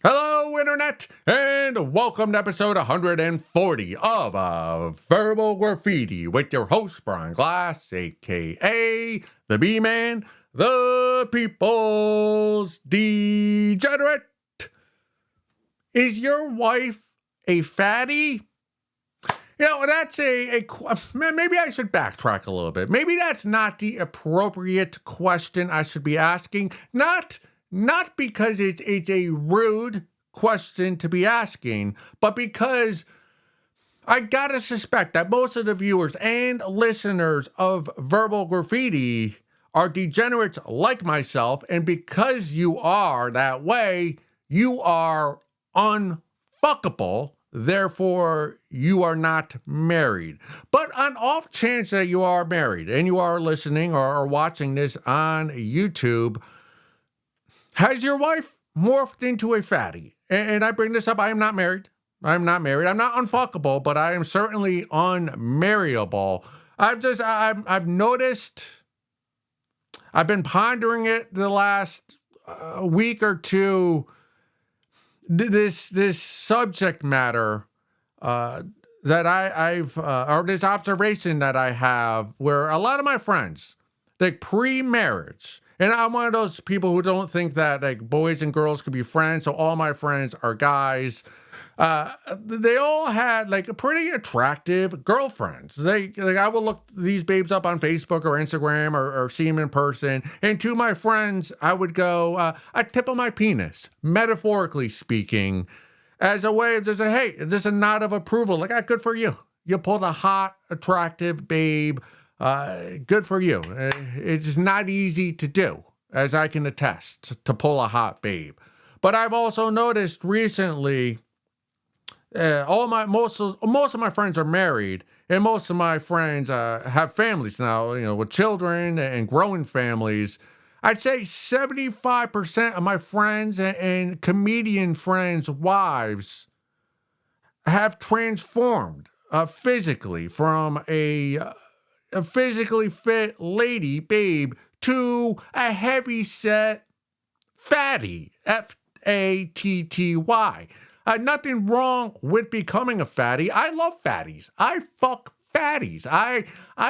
Hello, Internet, and welcome to episode 140 of Verbal Graffiti with your host, Brian Glass, aka the B-Man, the People's Degenerate. Is your wife a fatty? That's maybe I should backtrack a little bit. Maybe that's not the appropriate question I should be asking. Not because it's a rude question to be asking, but because I gotta suspect that most of the viewers and listeners of Verbal Graffiti are degenerates like myself, and because you are that way, you are unfuckable. Therefore, you are not married. But on off chance that you are married and you are listening or watching this on YouTube, has your wife morphed into a fatty? And I bring this up, I am not married. I'm not unfuckable, but I am certainly unmarriable. I've noticed, I've been pondering it the last week or two, this subject matter that or this observation that I have, where a lot of my friends, like pre-marriage, and I'm one of those people who don't think that like boys and girls could be friends, so all my friends are guys. They all had like pretty attractive girlfriends. I will look these babes up on Facebook or Instagram or see them in person. And to my friends, I would go a tip of my penis, metaphorically speaking, as a way of just a, hey, just a nod of approval. Like, good for you. You pulled a hot, attractive babe. Good for you. It's not easy to do, as I can attest, to pull a hot babe. But I've also noticed recently, most of my friends are married, and most of my friends have families now, with children and growing families. I'd say 75% of my friends and comedian friends' wives have transformed physically from a physically fit lady babe to a heavy-set fatty, Fatty. Nothing wrong with becoming a fatty. I love fatties. I fuck fatties. I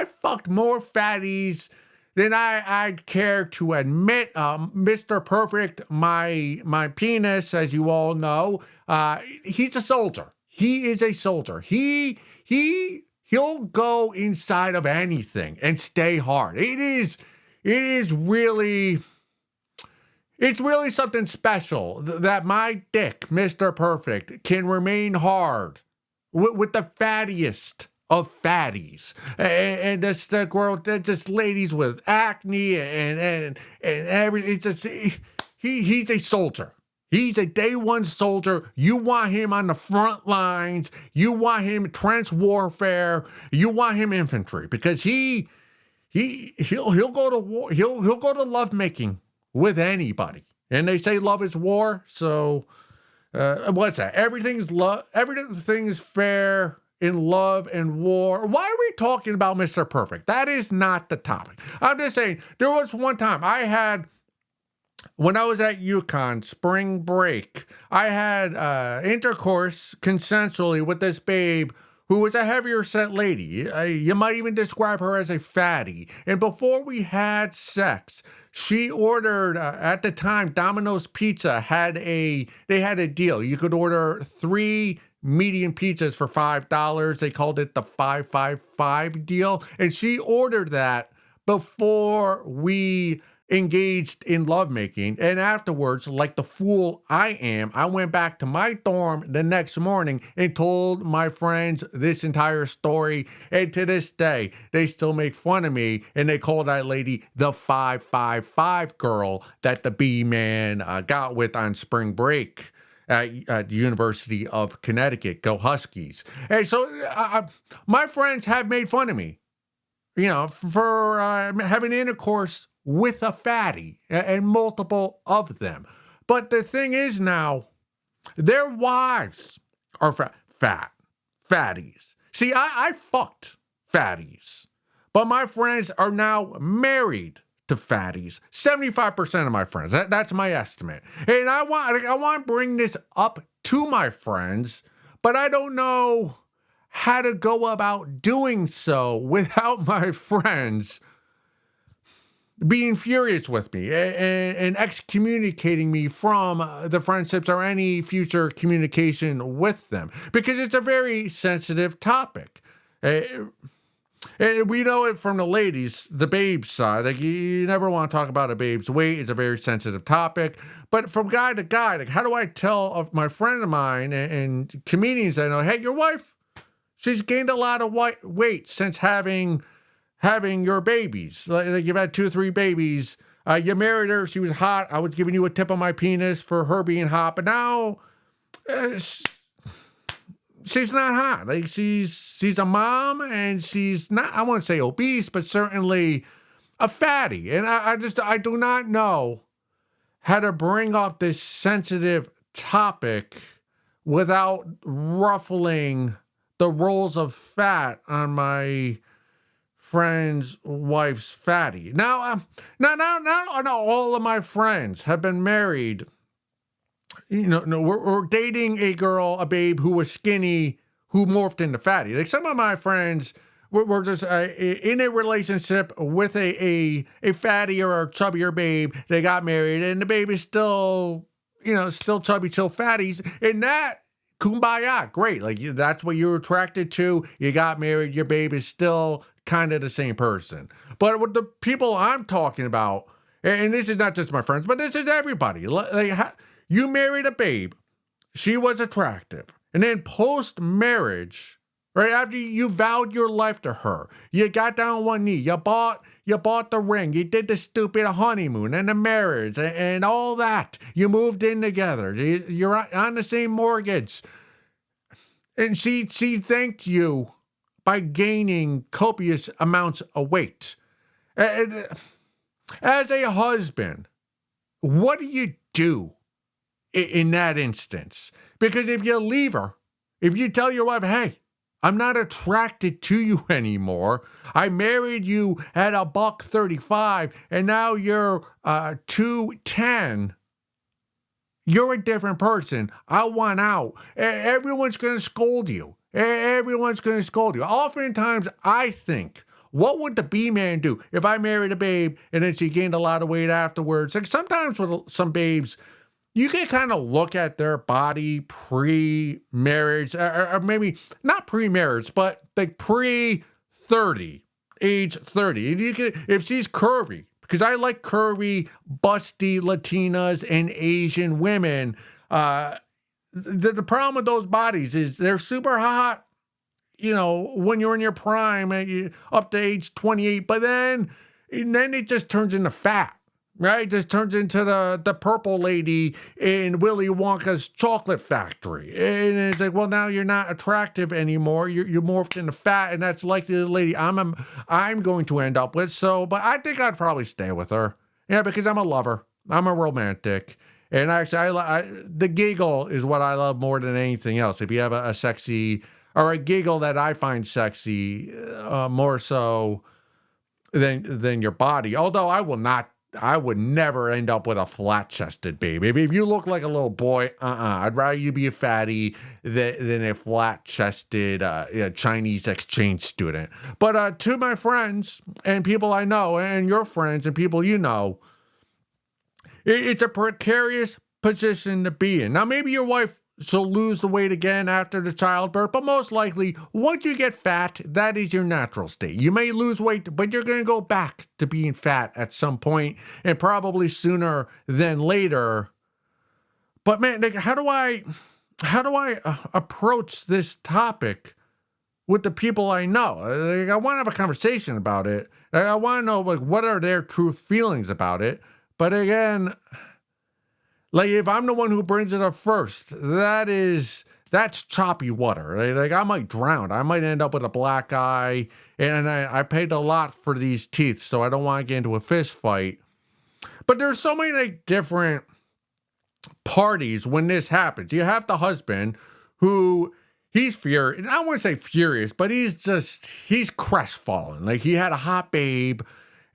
fucked more fatties than I'd care to admit. Mr. Perfect, my penis, as you all know, he's a soldier. He is a soldier. He'll go inside of anything and stay hard. It's really something special that my dick, Mr. Perfect, can remain hard with the fattiest of fatties. And just the girl, just ladies with acne and everything. It's just, he's a soldier. He's a day one soldier. You want him on the front lines. You want him trench warfare. You want him infantry, because he'll go to war. He'll go to lovemaking with anybody. And they say love is war. So what's that? Everything is fair in love and war. Why are we talking about Mr. Perfect? That is not the topic. I'm just saying, there was one time when I was at UConn spring break, I had intercourse consensually with this babe who was a heavier set lady. You might even describe her as a fatty. And before we had sex, she ordered, at the time, Domino's Pizza had a deal. You could order 3 medium pizzas for $5. They called it the 555 deal. And she ordered that before we engaged in lovemaking, and afterwards, like the fool I am, I went back to my dorm the next morning and told my friends this entire story, and to this day, they still make fun of me, and they call that lady the 555 girl that the B-man got with on spring break at the University of Connecticut. Go Huskies. And so my friends have made fun of me, for having intercourse with a fatty, and multiple of them. But the thing is now, their wives are fatties. See, I fucked fatties, but my friends are now married to fatties. 75% of my friends. That's my estimate. And I want to bring this up to my friends, but I don't know how to go about doing so without my friends being furious with me and excommunicating me from the friendships or any future communication with them, because it's a very sensitive topic. And we know it from the ladies, the babe side. Like, you never want to talk about a babe's weight. It's a very sensitive topic. But from guy to guy, like, how do I tell of my friend of mine and comedians I know, hey, your wife, she's gained a lot of weight since having your babies. Like you've had 2 or 3 babies. You married her. She was hot. I was giving you a tip on my penis for her being hot. But now she's not hot. Like she's a mom, and she's not, I won't say obese, but certainly a fatty. And I do not know how to bring up this sensitive topic without ruffling the rolls of fat on my friend's wife's fatty. Now, not all of my friends have been married. No, we're dating a girl, a babe who was skinny, who morphed into fatty. Like some of my friends were just in a relationship with a fatty or a chubbier babe. They got married, and the babe is still chubby, chill fatties, and that. Kumbaya, great. Like that's what you're attracted to. You got married. Your babe is still kind of the same person. But with the people I'm talking about, and this is not just my friends, but this is everybody. Like, you married a babe. She was attractive. And then post-marriage, right after you vowed your life to her, you got down on one knee. You bought the ring. You did the stupid honeymoon and the marriage and all that. You moved in together. You're on the same mortgage. And she thanked you by gaining copious amounts of weight. And as a husband, what do you do in that instance? Because if you leave her, if you tell your wife, hey, I'm not attracted to you anymore. I married you at $135, and now you're 210. You're a different person. I want out. Everyone's going to scold you. Everyone's going to scold you. Oftentimes, I think, what would the B-man do if I married a babe and then she gained a lot of weight afterwards? Like sometimes with some babes, you can kind of look at their body pre-marriage, or maybe not pre-marriage, but like pre-30, age 30. And you can, if she's curvy, because I like curvy, busty Latinas and Asian women. The problem with those bodies is they're super hot, when you're in your prime, up to age 28, but then it just turns into fat. Right? It just turns into the purple lady in Willy Wonka's chocolate factory. And it's like, well, now you're not attractive anymore. You're morphed into fat, and that's likely the lady I'm going to end up with. So, but I think I'd probably stay with her. Yeah, because I'm a lover. I'm a romantic. And actually, the giggle is what I love more than anything else. If you have a sexy, or a giggle that I find sexy, more so than your body. Although I would never end up with a flat-chested baby. If you look like a little boy, I'd rather you be a fatty than a flat-chested Chinese exchange student. But to my friends and people I know, and your friends and people you know, it's a precarious position to be in. Now, maybe your wife, she'll lose the weight again after the childbirth, but most likely, once you get fat, that is your natural state. You may lose weight, but you're going to go back to being fat at some point, and probably sooner than later. But man, like, how do I approach this topic with the people I know? Like, I want to have a conversation about it. Like, I want to know, like, what are their true feelings about it. But again, like, if I'm the one who brings it up first, that's choppy water. Like, I might drown. I might end up with a black eye, and I paid a lot for these teeth, so I don't want to get into a fist fight. But there's so many like different parties when this happens. You have the husband who he's furious. I wouldn't say furious, but he's crestfallen. Like, he had a hot babe,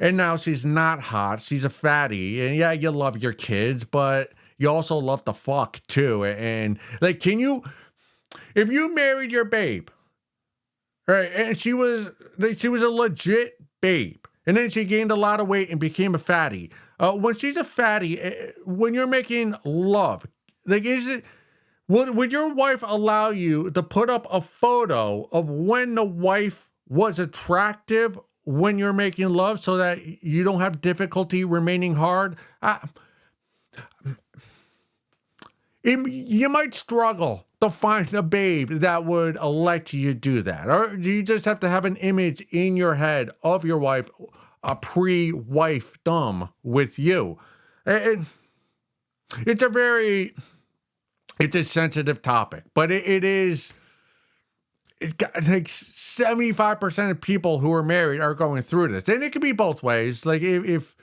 and now she's not hot. She's a fatty. And yeah, you love your kids, but you also love to fuck too. And like, if you married your babe, right, and she was a legit babe, and then she gained a lot of weight and became a fatty. When she's a fatty, when you're making love, like, would your wife allow you to put up a photo of when the wife was attractive when you're making love so that you don't have difficulty remaining hard? You might struggle to find a babe that would let you do that. Or do you just have to have an image in your head of your wife, a pre-wife-dom with you? And it's a sensitive topic, but it's got like 75% of people who are married are going through this. And it can be both ways. Like if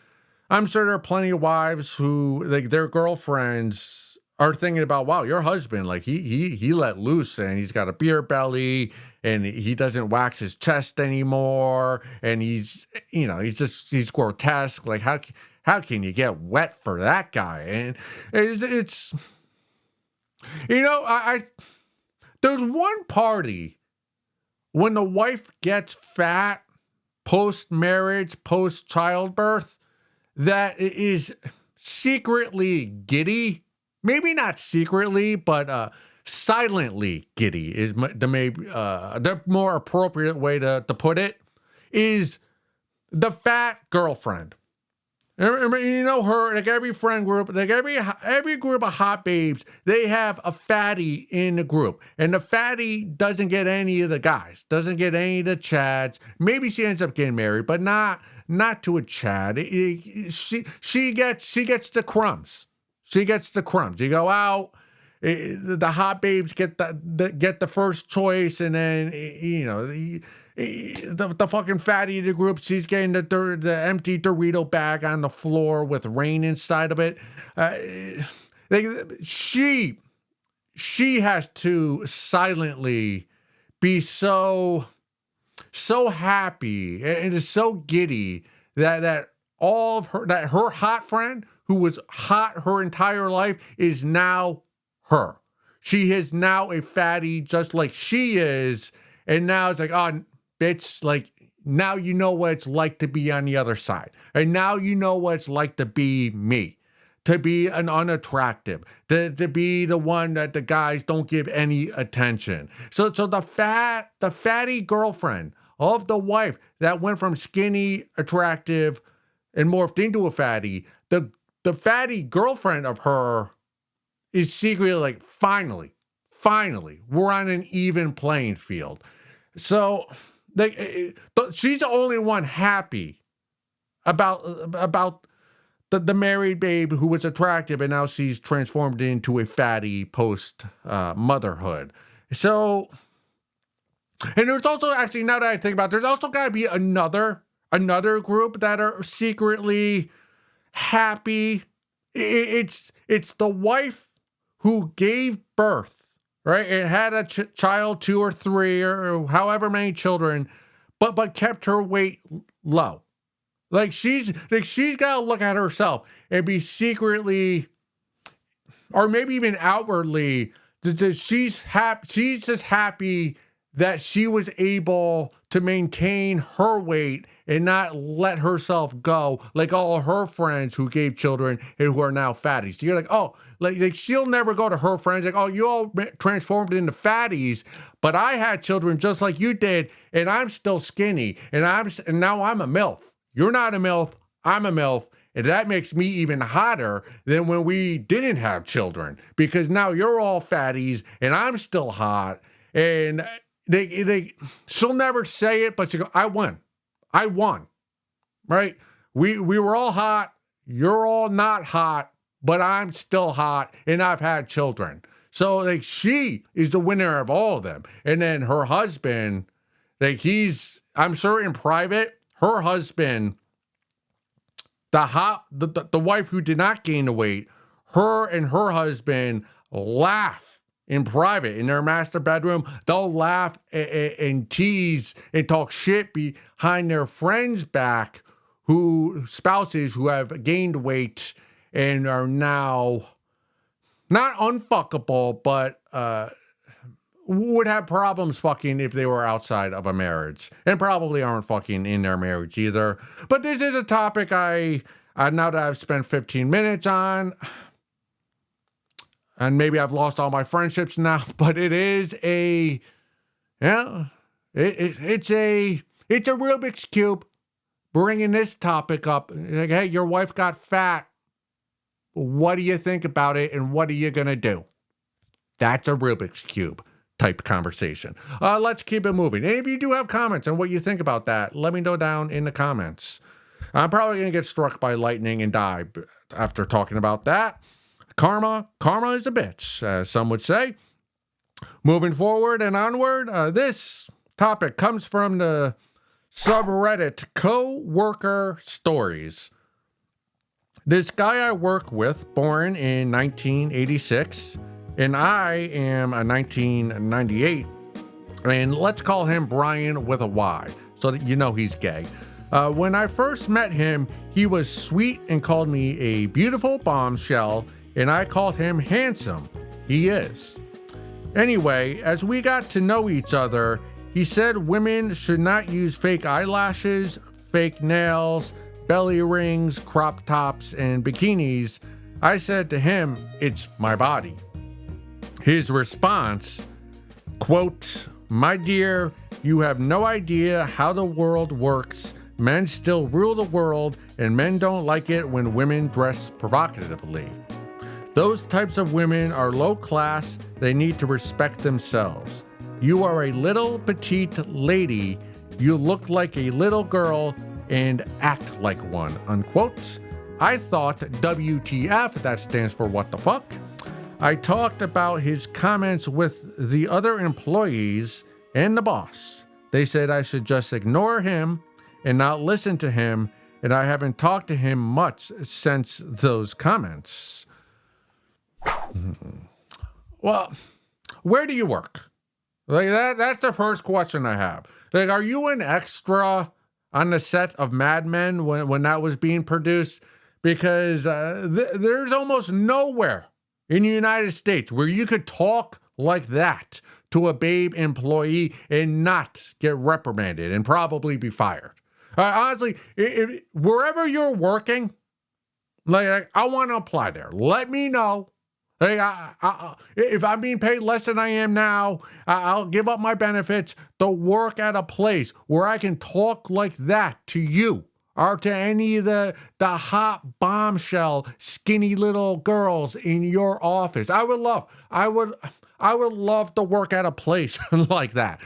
I'm sure there are plenty of wives who, like, their girlfriends are thinking about, wow, your husband, like he let loose and he's got a beer belly and he doesn't wax his chest anymore. And he's grotesque. Like how can you get wet for that guy? And it's I there's one party when the wife gets fat post-marriage, post-childbirth, that is secretly giddy. Maybe not secretly, but silently giddy is the more appropriate way to put it, is the fat girlfriend. Her, like every friend group, like every group of hot babes, they have a fatty in the group. And the fatty doesn't get any of the guys, doesn't get any of the chads. Maybe she ends up getting married, but not to a chad. She gets the crumbs. She gets the crumbs. You go out, the hot babes get the first choice, and then the fucking fatty of the group, she's getting the empty Dorito bag on the floor with rain inside of it. She has to silently be so happy and is so giddy that her hot friend, who was hot her entire life, is now her. She is now a fatty just like she is. And now it's like, oh, bitch, like, now you know what it's like to be on the other side. And now you know what it's like to be me. To be an unattractive. To be the one that the guys don't give any attention. So the fatty girlfriend of the wife that went from skinny, attractive, and morphed into a fatty, the fatty girlfriend of her is secretly like, finally, we're on an even playing field. So she's the only one happy about the married babe who was attractive, and now she's transformed into a fatty post motherhood. So, and there's also, actually, now that I think about it, there's also got to be another group that are secretly happy. It's the wife who gave birth, right? It had a child, 2 or 3 or however many children, but kept her weight low. Like she's got to look at herself and be secretly, or maybe even outwardly, she's just happy that she was able to maintain her weight and not let herself go like all of her friends who gave children and who are now fatties. So you're like, oh, like she'll never go to her friends like, oh, you all transformed into fatties, but I had children just like you did, and I'm still skinny, and now I'm a MILF. You're not a MILF, I'm a MILF, and that makes me even hotter than when we didn't have children, because now you're all fatties and I'm still hot. And she'll never say it, but she go, I won, right? We were all hot, you're all not hot, but I'm still hot and I've had children. So like she is the winner of all of them. And then her husband, like I'm sure in private, her husband, the wife who did not gain the weight, her and her husband laugh in private in their master bedroom. They'll laugh and tease and talk shit behind their friend's back spouses who have gained weight and are now not unfuckable, but would have problems fucking if they were outside of a marriage, and probably aren't fucking in their marriage either. But this is a topic I now that I've spent 15 minutes on, and maybe I've lost all my friendships now, but it is it's a Rubik's Cube bringing this topic up. Like, hey, your wife got fat. What do you think about it, and what are you going to do? That's a Rubik's Cube type conversation. Let's keep it moving. And if you do have comments on what you think about that, let me know down in the comments. I'm probably going to get struck by lightning and die after talking about that. Karma is a bitch, as some would say. Moving forward and onward, this topic comes from the subreddit Co-Worker Stories. This guy I work with, born in 1986, and I am a 1998, and let's call him Brian with a Y, so that you know he's gay. When I first met him, he was sweet and called me a beautiful bombshell, and I called him handsome. He is. Anyway, as we got to know each other, he said women should not use fake eyelashes, fake nails, belly rings, crop tops, and bikinis. I said to him, it's my body. His response, quote, my dear, you have no idea how the world works. Men still rule the world, and men don't like it when women dress provocatively. Those types of women are low class. They need to respect themselves. You are a little petite lady. You look like a little girl and act like one, unquote. I thought WTF, that stands for what the fuck. I talked about his comments with the other employees and the boss. They said I should just ignore him and not listen to him, and I haven't talked to him much since those comments. Well, where do you work? Like that's the first question I have. Like, are you an extra on the set of Mad Men when that was being produced? Because there's almost nowhere in the United States where you could talk like that to a babe employee and not get reprimanded and probably be fired. Honestly, wherever you're working, like I want to apply there. Let me know. Hey, if I'm being paid less than I am now, I'll give up my benefits to work at a place where I can talk like that to you or to any of the hot bombshell skinny little girls in your office. I would love to work at a place like that.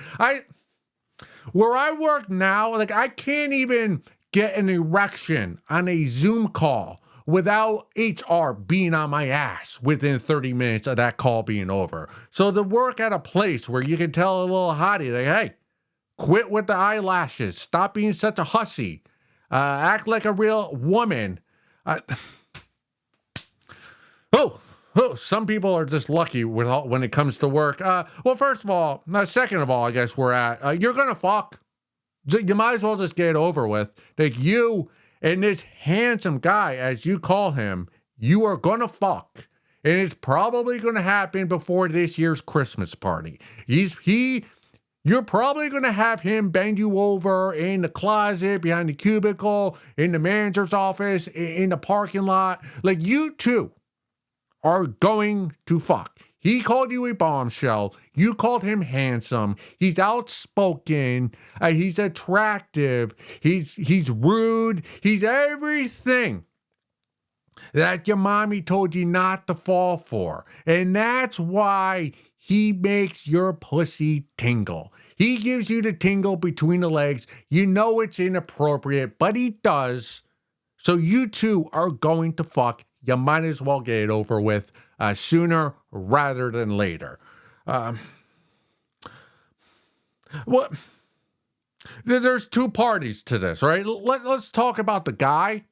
Where I work now, like I can't even get an erection on a Zoom call without HR being on my ass within 30 minutes of that call being over. So to work at a place where you can tell a little hottie, like, hey, quit with the eyelashes, stop being such a hussy, act like a real woman. Some people are just lucky when it comes to work. Well, first of all, second of all, I guess you're gonna fuck. You might as well just get it over with. Like you and this handsome guy, as you call him, you are gonna fuck. And it's probably gonna happen before this year's Christmas party. You're probably gonna have him bend you over in the closet, behind the cubicle, in the manager's office, in the parking lot. Like you two are going to fuck. He called you a bombshell. You called him handsome. He's outspoken. He's attractive. He's rude. He's everything that your mommy told you not to fall for. And that's why he makes your pussy tingle. He gives you the tingle between the legs. You know it's inappropriate, but he does. So you two are going to fuck. You might as well get it over with sooner rather than later. There's two parties to this, right? Let's talk about the guy,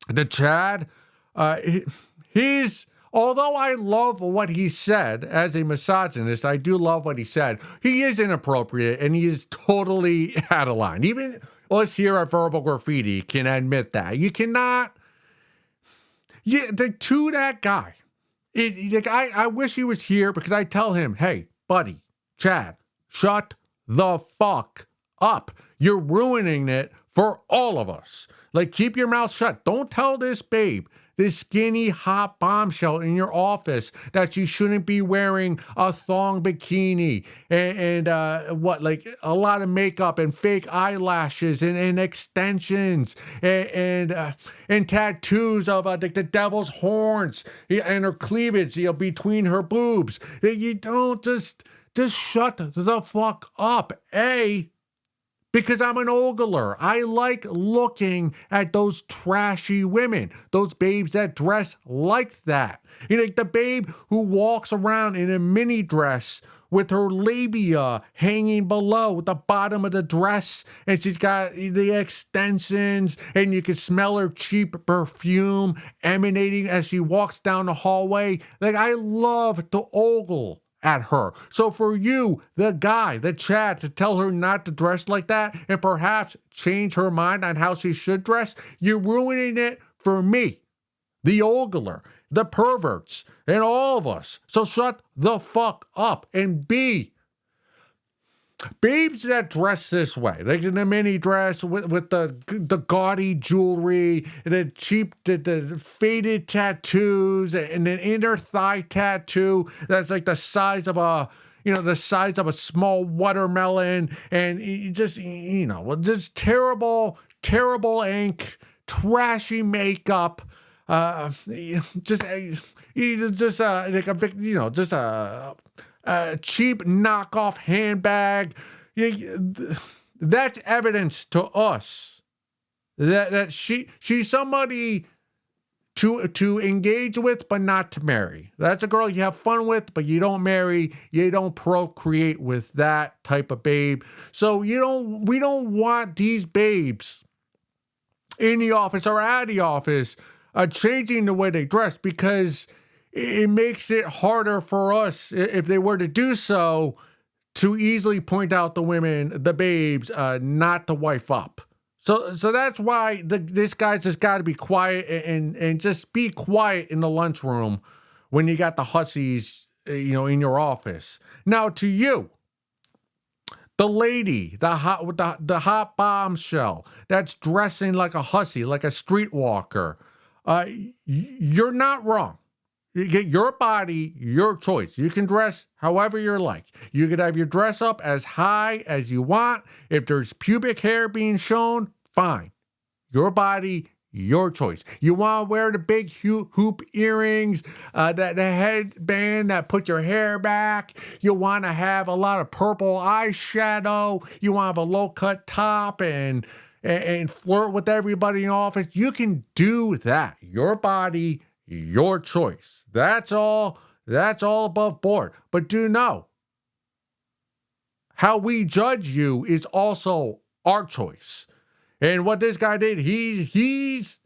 the Chad. Although I love what he said as a misogynist, I do love what he said. He is inappropriate and he is totally out of line. us here at Verbal Graffiti can admit that. You cannot, to that guy, I wish he was here because I tell him, hey, buddy, Chad, shut the fuck up. You're ruining it for all of us. Like, keep your mouth shut. Don't tell this babe, this skinny, hot bombshell in your office, that she shouldn't be wearing a thong bikini and like a lot of makeup and fake eyelashes and extensions and tattoos of like the devil's horns and her cleavage, between her boobs. You don't just shut the fuck up. Because I'm an ogler. I like looking at those trashy women, those babes that dress like that. Like the babe who walks around in a mini dress with her labia hanging below the bottom of the dress, and she's got the extensions, and you can smell her cheap perfume emanating as she walks down the hallway. Like, I love to ogle at her. So for you, the guy, the Chad, to tell her not to dress like that and perhaps change her mind on how she should dress, you're ruining it for me, the ogler, the perverts, and all of us. So shut the fuck up. And babes that dress this way, like in a mini dress with the gaudy jewelry and the cheap, the faded tattoos and an inner thigh tattoo that's like the size of a small watermelon, and just terrible ink, trashy makeup, a cheap knockoff handbag. That's evidence to us that she's somebody to engage with, but not to marry. That's a girl you have fun with, but you don't marry. You don't procreate with that type of babe. So we don't want these babes in the office or at the office changing the way they dress, because it makes it harder for us, if they were to do so, to easily point out the women, the babes, not to wife up. So that's why this guy's just got to be quiet and just be quiet in the lunchroom when you got the hussies, in your office. Now, to you, the lady, the hot bombshell that's dressing like a hussy, like a streetwalker, you're not wrong. You get your body, your choice. You can dress however you like. You could have your dress up as high as you want. If there's pubic hair being shown, fine. Your body, your choice. You want to wear the big hoop earrings, the headband that puts your hair back. You want to have a lot of purple eyeshadow. You want to have a low-cut top and flirt with everybody in the office. You can do that. Your body, your choice. That's all above board. But do know, how we judge you is also our choice. And what this guy did, he's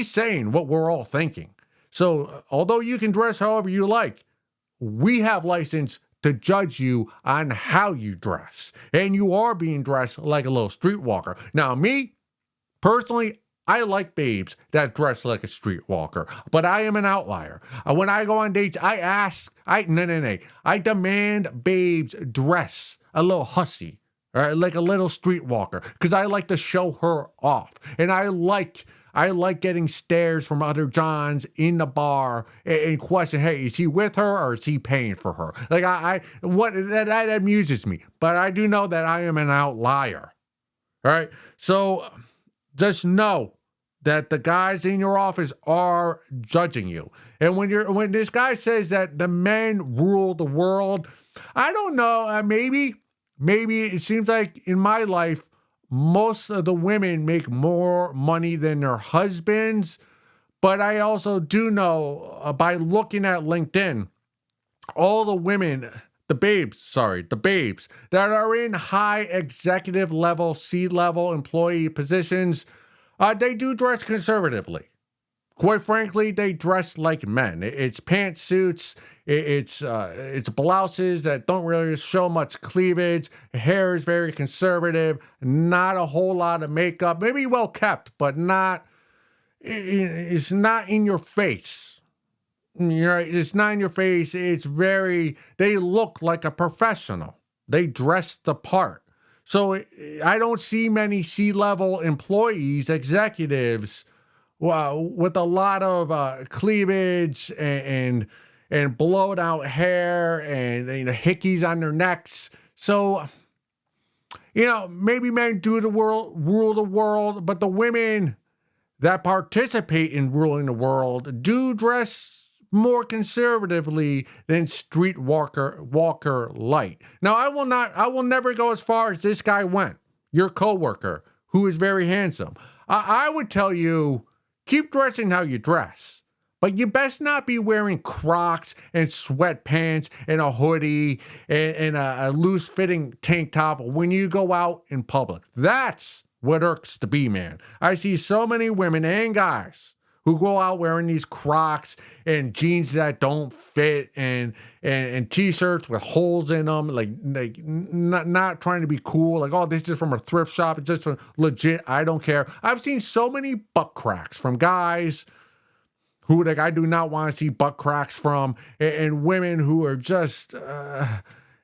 saying what we're all thinking. So although you can dress however you like, we have license to judge you on how you dress. And you are being dressed like a little streetwalker. Now, me, personally, I like babes that dress like a streetwalker, but I am an outlier. When I go on dates, I demand babes dress a little hussy, like a little streetwalker, because I like to show her off. And I like getting stares from other Johns in the bar and question, hey, is he with her or is he paying for her? Like that amuses me, but I do know that I am an outlier. All right. So just know that the guys in your office are judging you. And when this guy says that the men rule the world, I don't know, maybe it seems like in my life, most of the women make more money than their husbands. But I also do know, by looking at LinkedIn, all the women, the babes that are in high executive level, C-level employee positions, they do dress conservatively. Quite frankly, they dress like men. It's pantsuits, it's blouses that don't really show much cleavage. Hair is very conservative, not a whole lot of makeup. Maybe well kept, but not. It's not in your face. It's not in your face. It's very. They look like a professional. They dress the part. So I don't see many C-level employees, executives, with a lot of cleavage and blown out hair and hickeys on their necks. So maybe men do rule the world, but the women that participate in ruling the world do dress more conservatively than streetwalker light. Now, I will never go as far as this guy went, your coworker, who is very handsome. I would tell you, keep dressing how you dress, but you best not be wearing Crocs and sweatpants and a hoodie and a loose-fitting tank top when you go out in public. That's what irks the B-man. I see so many women and guys who go out wearing these Crocs and jeans that don't fit and t-shirts with holes in them, like not trying to be cool, like, oh, this is from a thrift shop, it's just legit, I don't care. I've seen so many butt cracks from guys who, like, I do not want to see butt cracks from, and women who are just,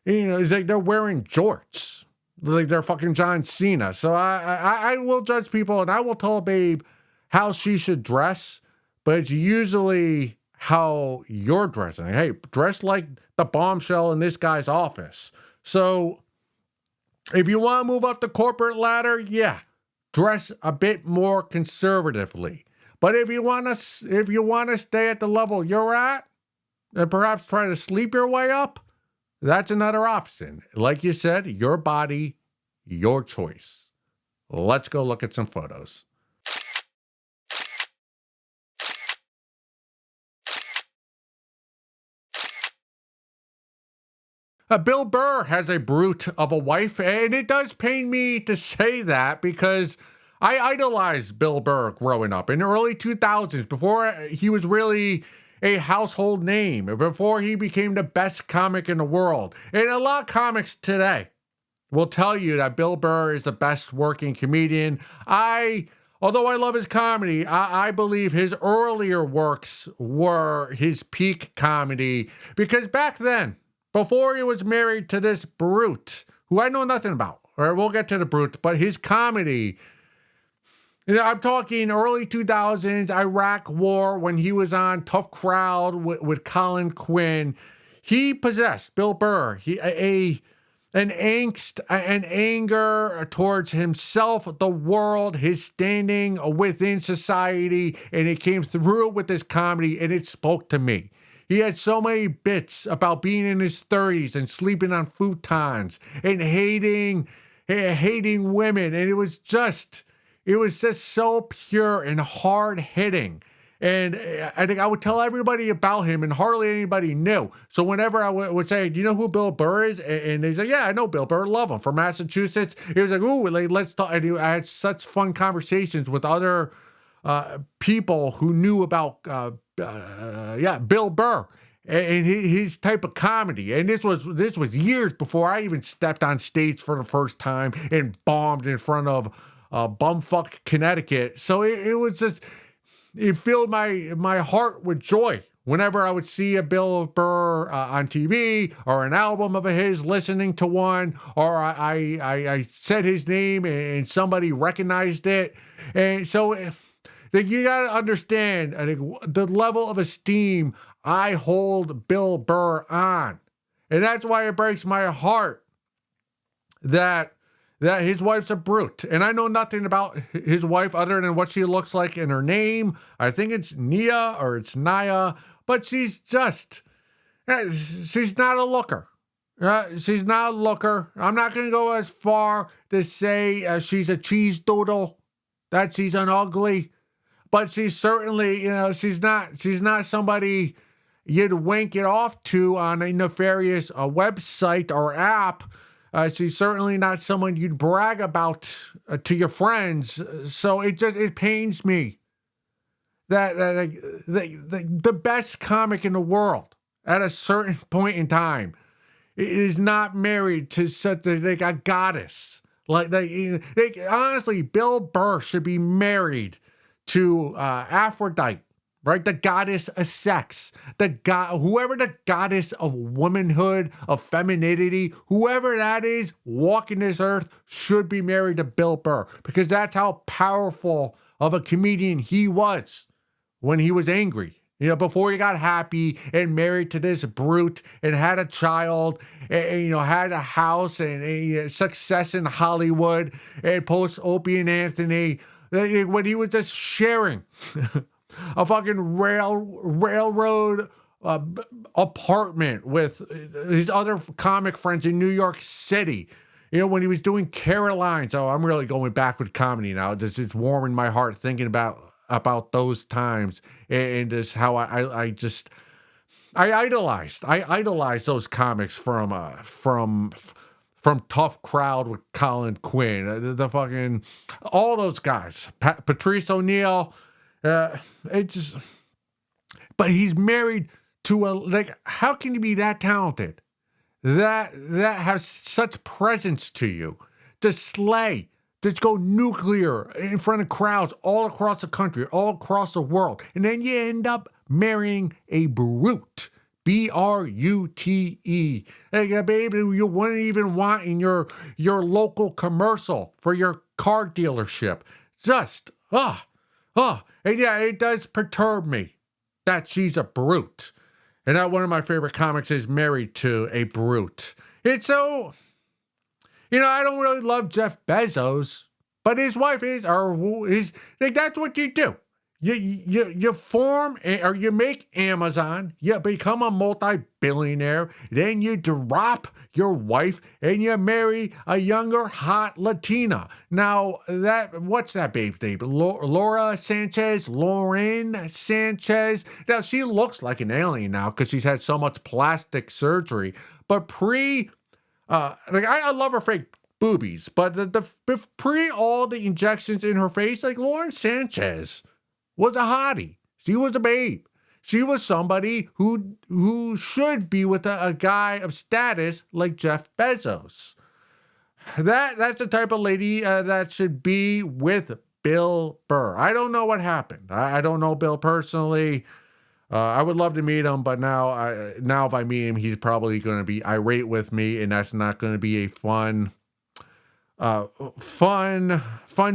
it's like they're wearing jorts, like they're fucking John Cena. So I will judge people, and I will tell a babe how she should dress, but it's usually how you're dressing. Hey, dress like the bombshell in this guy's office. So if you want to move up the corporate ladder, yeah, dress a bit more conservatively. But if you want to stay at the level you're at and perhaps try to sleep your way up, that's another option. Like you said, your body, your choice. Let's go look at some photos. Bill Burr has a brute of a wife, and it does pain me to say that because I idolized Bill Burr growing up in the early 2000s, before he was really a household name, before he became the best comic in the world. And a lot of comics today will tell you that Bill Burr is the best working comedian. Although I love his comedy, I believe his earlier works were his peak comedy, because back then, before he was married to this brute, who I know nothing about, all right, we'll get to the brute, but his comedy, I'm talking early 2000s, Iraq War, when he was on Tough Crowd with Colin Quinn. He possessed, Bill Burr, an angst, an anger towards himself, the world, his standing within society, and it came through with this comedy, and it spoke to me. He had so many bits about being in his 30s and sleeping on futons and hating women. And it was just so pure and hard hitting. And I think I would tell everybody about him, and hardly anybody knew. So whenever I would say, do you know who Bill Burr is? And they say, yeah, I know Bill Burr, love him, from Massachusetts. He was like, ooh, let's talk. And I had such fun conversations with other people who knew about Bill Burr and his type of comedy. And this was years before I even stepped on stage for the first time and bombed in front of bumfuck Connecticut. So it was just, it filled my heart with joy whenever I would see a Bill Burr on TV or an album of his, listening to one, or I said his name and somebody recognized it. And so you got to understand, I think, the level of esteem I hold Bill Burr on. And that's why it breaks my heart that his wife's a brute. And I know nothing about his wife other than what she looks like in her name. I think it's Nia or it's Naya, but she's not a looker. She's not a looker. I'm not going to go as far to say she's a cheese doodle, that she's an ugly. But she's certainly, she's not somebody you'd wink it off to on a nefarious website or app. She's certainly not someone you'd brag about to your friends. So it pains me the best comic in the world at a certain point in time is not married to such a goddess. Honestly, Bill Burr should be married to Aphrodite, right? The goddess of sex, whoever the goddess of womanhood, of femininity, whoever that is walking this earth should be married to Bill Burr, because that's how powerful of a comedian he was when he was angry. Before he got happy and married to this brute and had a child and had a house and success in Hollywood and post Opie and Anthony, when he was just sharing a fucking railroad apartment with his other comic friends in New York City. When he was doing Carolines. Oh, I'm really going back with comedy now. It's warming my heart thinking about those times and just how I idolized those comics from Tough Crowd with Colin Quinn, the fucking all those guys, Patrice O'Neill. But he's married to how can you be that talented, that has such presence to you, to slay, just go nuclear in front of crowds all across the country, all across the world. And then you end up marrying a brute. B-R-U-T-E. A baby you wouldn't even want in your local commercial for your car dealership. Just, and yeah, it does perturb me that she's a brute. And that one of my favorite comics is married to a brute. It's so... I don't really love Jeff Bezos, but his wife is, that's what you do. You form, or you make Amazon, you become a multi-billionaire, then you drop your wife and you marry a younger, hot Latina. Now, what's that babe's name? Lauren Sanchez? Now, she looks like an alien now because she's had so much plastic surgery, but I love her fake boobies, but the pre all the injections in her face, Lauren Sanchez was a hottie. She was a babe. She was somebody who should be with a guy of status like Jeff Bezos. That's the type of lady that should be with Bill Burr. I don't know what happened. I don't know Bill personally. I would love to meet him, but now if I meet him, he's probably going to be irate with me, and that's not going to be a fun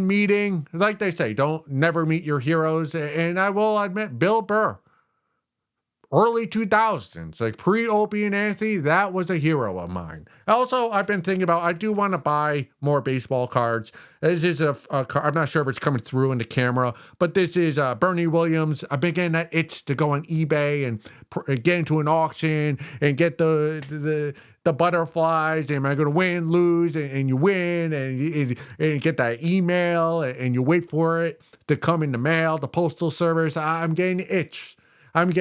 meeting. Like they say, never meet your heroes. And I will admit, Bill Burr, early 2000s, pre-Opie and Anthony, that was a hero of mine. Also, I've been thinking about, I do want to buy more baseball cards. This is I'm not sure if it's coming through in the camera, but this is Bernie Williams. I've been getting that itch to go on eBay and get into an auction and get the butterflies. Am I going to win, lose, and you win, and you get that email, and you wait for it to come in the mail, the postal service. I'm getting the itch. I'm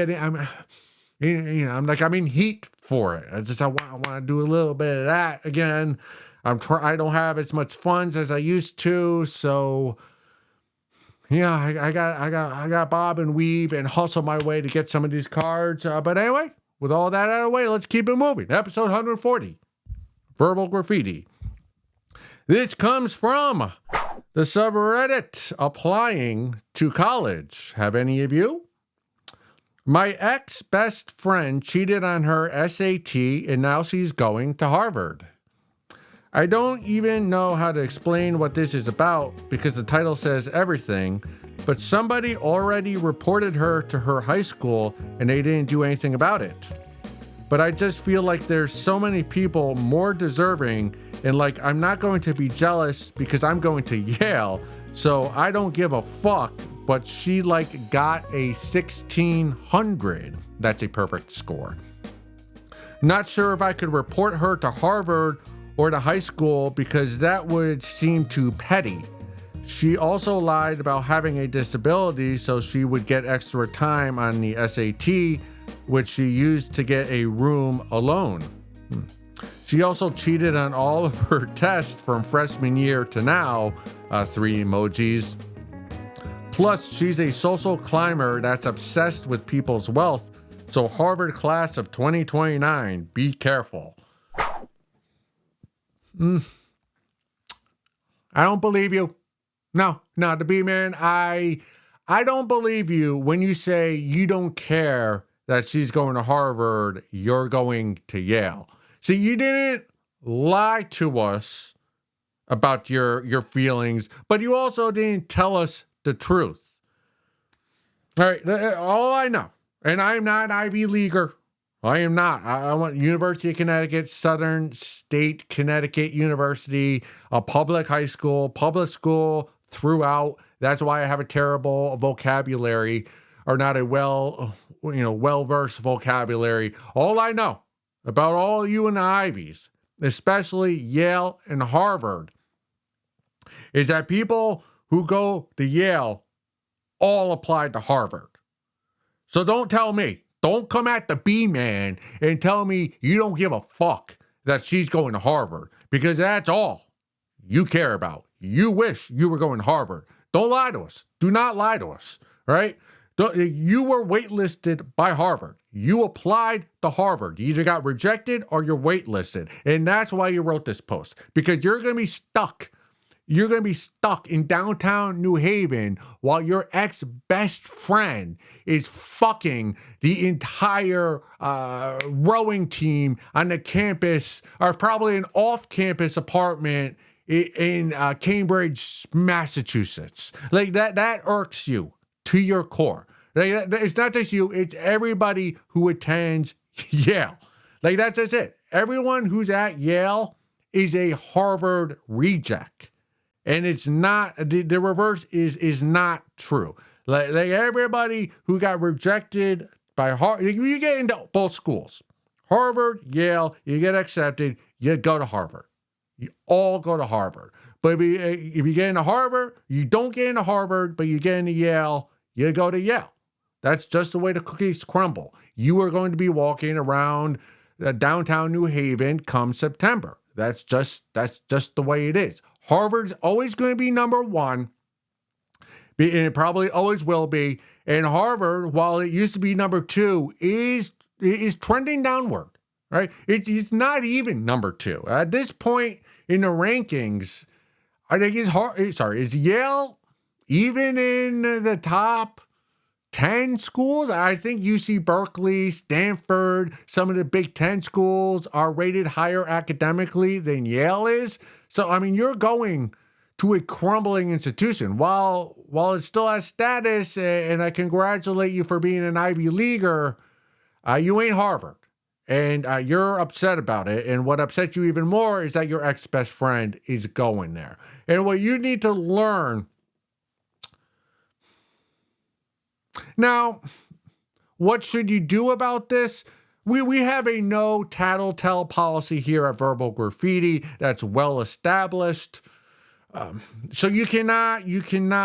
in heat for it. I want to do a little bit of that again. I don't have as much funds as I used to, so yeah, I got bob and weave and hustle my way to get some of these cards. But anyway, with all that out of the way, let's keep it moving. Episode 140, Verbal Graffiti. This comes from the subreddit Applying to College. Have any of you? My ex-best friend cheated on her SAT and now she's going to Harvard. I don't even know how to explain what this is about because the title says everything, but somebody already reported her to her high school and they didn't do anything about it. But I just feel like there's so many people more deserving, and I'm not going to be jealous because I'm going to Yale, so I don't give a fuck. But she got a 1600. That's a perfect score. Not sure if I could report her to Harvard or to high school because that would seem too petty. She also lied about having a disability so she would get extra time on the SAT, which she used to get a room alone. She also cheated on all of her tests from freshman year to now. 3 emojis. Plus, she's a social climber that's obsessed with people's wealth. So Harvard class of 2029, be careful. I don't believe you. No, the B-man, I don't believe you when you say you don't care that she's going to Harvard, you're going to Yale. See, you didn't lie to us about your feelings, but you also didn't tell us the truth. All right, all I know, and I'm not an Ivy Leaguer. I am not. I went University of Connecticut, Southern State Connecticut University, a public high school, public school throughout. That's why I have a terrible vocabulary, or not a well-versed vocabulary. All I know about all you and the Ivies, especially Yale and Harvard, is that people who go to Yale all applied to Harvard. So don't tell me. Don't come at the B-man and tell me you don't give a fuck that she's going to Harvard, because that's all you care about. You wish you were going to Harvard. Don't lie to us. Do not lie to us, right? You were waitlisted by Harvard. You applied to Harvard. You either got rejected or you're waitlisted. And that's why you wrote this post, because you're going to be stuck. You're going to be stuck in downtown New Haven while your ex-best friend is fucking the entire rowing team on the campus, or probably an off-campus apartment in Cambridge, Massachusetts. Like that irks you to your core. Like, it's not just you, it's everybody who attends Yale. Like that's it. Everyone who's at Yale is a Harvard reject. And it's not, the reverse is not true. Like everybody who got rejected by Harvard, you get into both schools, Harvard, Yale, you get accepted, you go to Harvard. You all go to Harvard. But if you get into Harvard, you don't get into Harvard, but you get into Yale, you go to Yale. That's just the way the cookies crumble. You are going to be walking around downtown New Haven come September. That's just the way it is. Harvard's always going to be number one, and it probably always will be. And Harvard, while it used to be number two, is trending downward, right? It's not even number two. At this point in the rankings, I think is Yale even in the top 10 schools? I think UC Berkeley, Stanford, some of the Big Ten schools are rated higher academically than Yale is. So, I mean, you're going to a crumbling institution. While it still has status, and I congratulate you for being an Ivy Leaguer, you ain't Harvard. And you're upset about it. And what upsets you even more is that your ex-best friend is going there. And what you need to learn... Now, what should you do about this? We have a no tattletale policy here at Verbal Graffiti that's well established. So you cannot,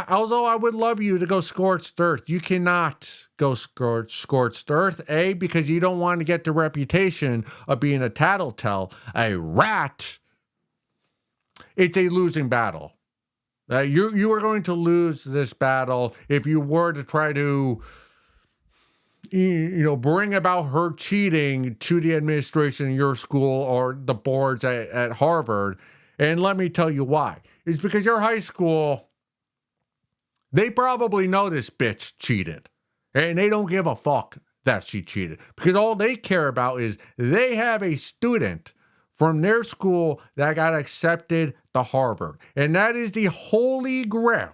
although I would love you to go scorched earth, you cannot go scorched earth, A, because you don't want to get the reputation of being a tattletale, a rat. It's a losing battle. You are going to lose this battle if you were to try to bring about her cheating to the administration of your school or the boards at Harvard. And let me tell you why. It's because your high school, they probably know this bitch cheated. And they don't give a fuck that she cheated. Because all they care about is they have a student from their school that got accepted to Harvard. And that is the holy grail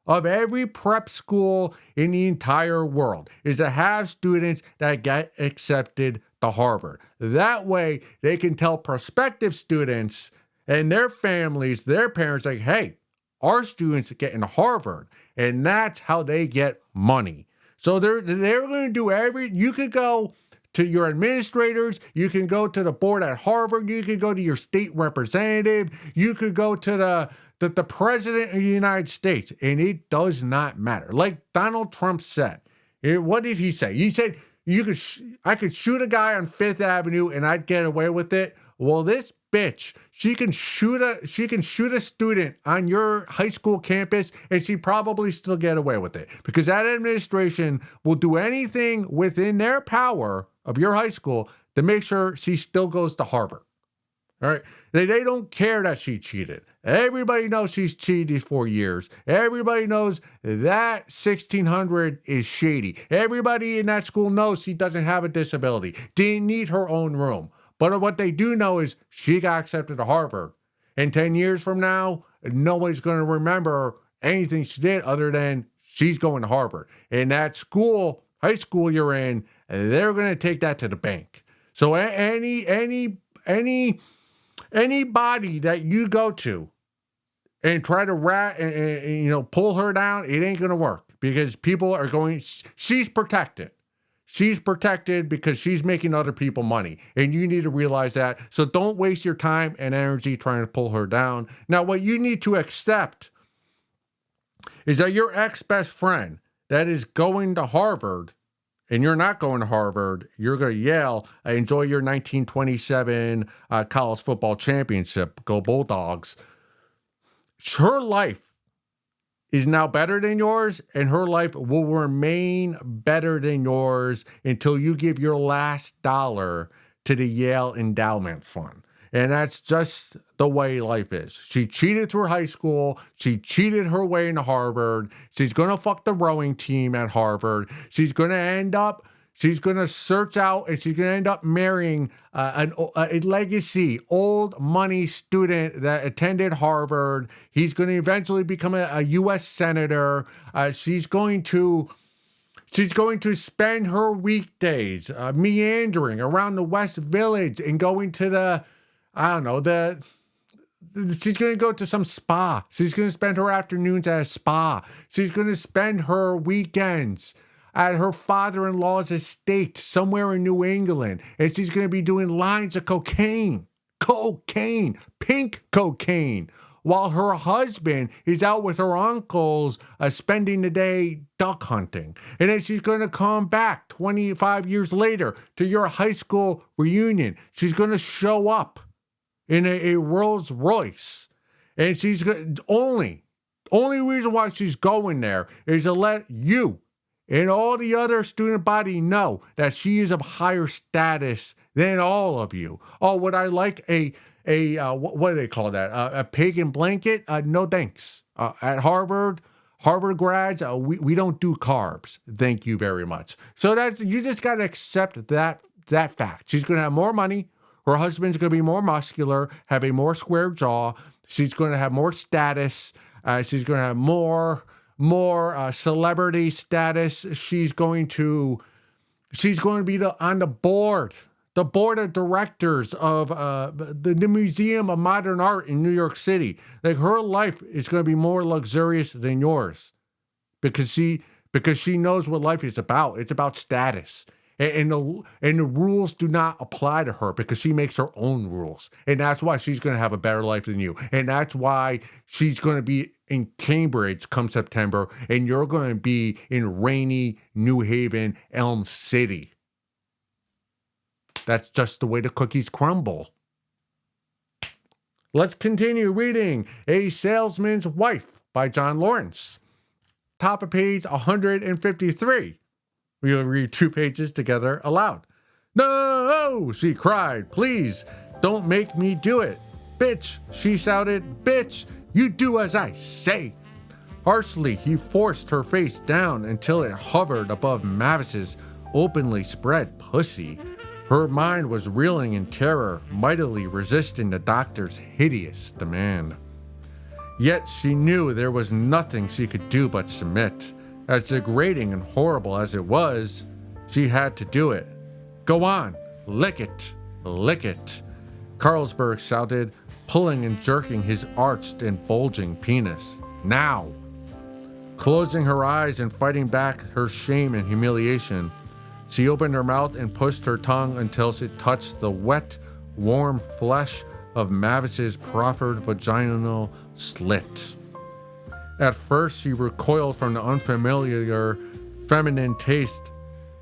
of every prep school in the entire world, is to have students that get accepted to Harvard. That way, they can tell prospective students and their families, their parents, like, hey, our students get into Harvard. And that's how they get money. So they're going to do you could go to your administrators, you can go to the board at Harvard, you could go to your state representative, you could go to the president of the United States, and it does not matter. Like Donald Trump said, what did he say? He said, I could shoot a guy on Fifth Avenue and I'd get away with it. Well, this bitch. She can shoot a student on your high school campus, and she probably still get away with it because that administration will do anything within their power of your high school to make sure she still goes to Harvard. All right. They don't care that she cheated. Everybody knows she's cheated these 4 years. Everybody knows that 1600 is shady. Everybody in that school knows she doesn't have a disability. Didn't need her own room. But what they do know is she got accepted to Harvard. And 10 years from now, nobody's going to remember anything she did other than she's going to Harvard. And that school, high school you're in, they're going to take that to the bank. So anybody that you go to and try to pull her down, it ain't gonna work because people are going. She's protected. She's protected because she's making other people money, and you need to realize that. So don't waste your time and energy trying to pull her down. Now, what you need to accept is that your ex-best friend that is going to Harvard. And you're not going to Harvard, you're going to Yale, enjoy your 1927 college football championship, go Bulldogs. Her life is now better than yours, and her life will remain better than yours until you give your last dollar to the Yale Endowment Fund. And that's just the way life is. She cheated through high school. She cheated her way into Harvard. She's going to fuck the rowing team at Harvard. She's going to search out and she's going to end up marrying a legacy, old money student that attended Harvard. He's going to eventually become a U.S. senator. She's going to spend her weekdays meandering around the West Village and going to she's going to go to some spa. She's going to spend her afternoons at a spa. She's going to spend her weekends at her father-in-law's estate somewhere in New England. And she's going to be doing lines of cocaine, pink cocaine, while her husband is out with her uncles spending the day duck hunting. And then she's going to come back 25 years later to your high school reunion. She's going to show up in a Rolls Royce. And she's only reason why she's going there is to let you and all the other student body know that she is of higher status than all of you. Oh, would I like what do they call that? A pagan blanket? No thanks. At Harvard grads, we don't do carbs. Thank you very much. So you just got to accept that fact. She's going to have more money. Her husband's going to be more muscular, have a more square jaw. She's going to have more status. She's going to have more celebrity status. She's going to be on the board of directors of the Museum of Modern Art in New York City. Like, her life is going to be more luxurious than yours because she knows what life is about. It's about status. And the rules do not apply to her because she makes her own rules. And that's why she's going to have a better life than you. And that's why she's going to be in Cambridge come September, and you're going to be in rainy New Haven, Elm City. That's just the way the cookies crumble. Let's continue reading A Salesman's Wife by John Lawrence. Top of page 153. We will read 2 pages together aloud. No, she cried. Please, don't make me do it. Bitch, she shouted. Bitch, you do as I say. Harshly, he forced her face down until it hovered above Mavis's openly spread pussy. Her mind was reeling in terror, mightily resisting the doctor's hideous demand. Yet she knew there was nothing she could do but submit. As degrading and horrible as it was, she had to do it. Go on, lick it, lick it. Carlsberg shouted, pulling and jerking his arched and bulging penis. Now! Closing her eyes and fighting back her shame and humiliation, she opened her mouth and pushed her tongue until it touched the wet, warm flesh of Mavis's proffered vaginal slit. At first, she recoiled from the unfamiliar feminine taste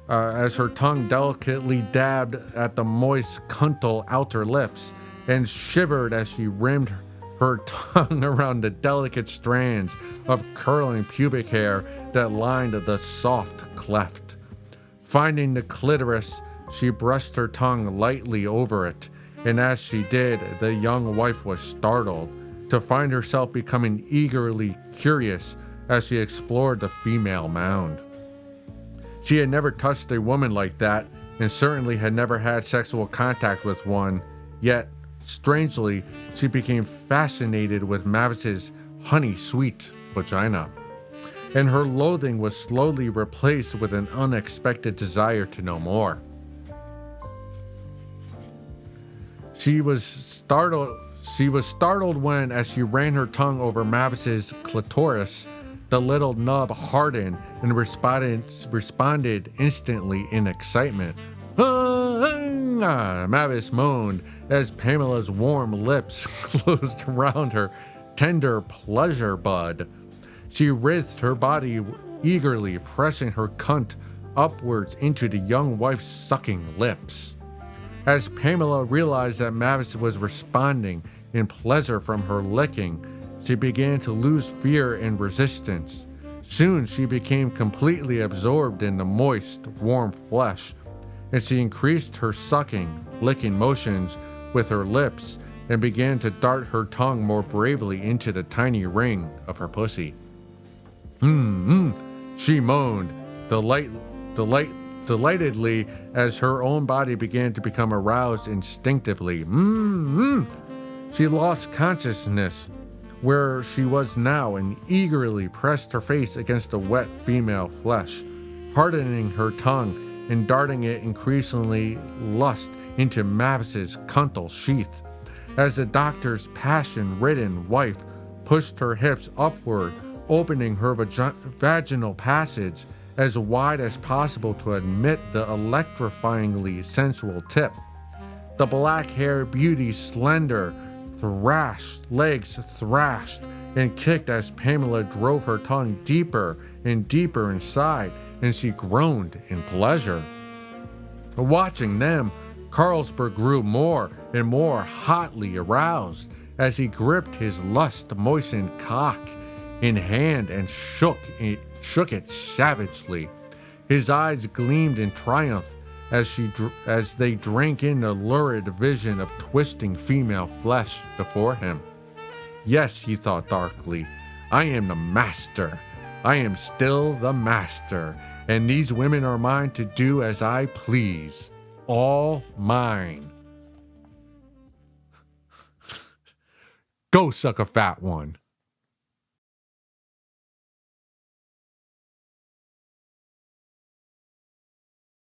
as her tongue delicately dabbed at the moist, cuntal outer lips, and shivered as she rimmed her tongue around the delicate strands of curling pubic hair that lined the soft cleft. Finding the clitoris, she brushed her tongue lightly over it, and as she did, the young wife was startled to find herself becoming eagerly curious as she explored the female mound. She had never touched a woman like that, and certainly had never had sexual contact with one, yet, strangely, she became fascinated with Mavis's honey-sweet vagina, and her loathing was slowly replaced with an unexpected desire to know more. She was startled when, as she ran her tongue over Mavis's clitoris, the little nub hardened and responded instantly in excitement. Mavis moaned as Pamela's warm lips closed around her tender pleasure bud. She writhed her body eagerly, pressing her cunt upwards into the young wife's sucking lips. As Pamela realized that Mavis was responding in pleasure from her licking, she began to lose fear and resistance. Soon she became completely absorbed in the moist, warm flesh, and she increased her sucking, licking motions with her lips and began to dart her tongue more bravely into the tiny ring of her pussy. She moaned, delightedly as her own body began to become aroused instinctively. She lost consciousness where she was now and eagerly pressed her face against the wet female flesh, hardening her tongue and darting it increasingly lust into Mavis's cuntal sheath. As the doctor's passion-ridden wife pushed her hips upward, opening her vaginal passage as wide as possible to admit the electrifyingly sensual tip. The black-haired beauty's slender, legs thrashed and kicked as Pamela drove her tongue deeper and deeper inside, and she groaned in pleasure. Watching them, Carlsberg grew more and more hotly aroused as he gripped his lust-moistened cock in hand and shook it savagely. His eyes gleamed in triumph as they drank in the lurid vision of twisting female flesh before him. Yes, he thought darkly, I am the master. I am still the master, and these women are mine to do as I please. All mine. Go suck a fat one.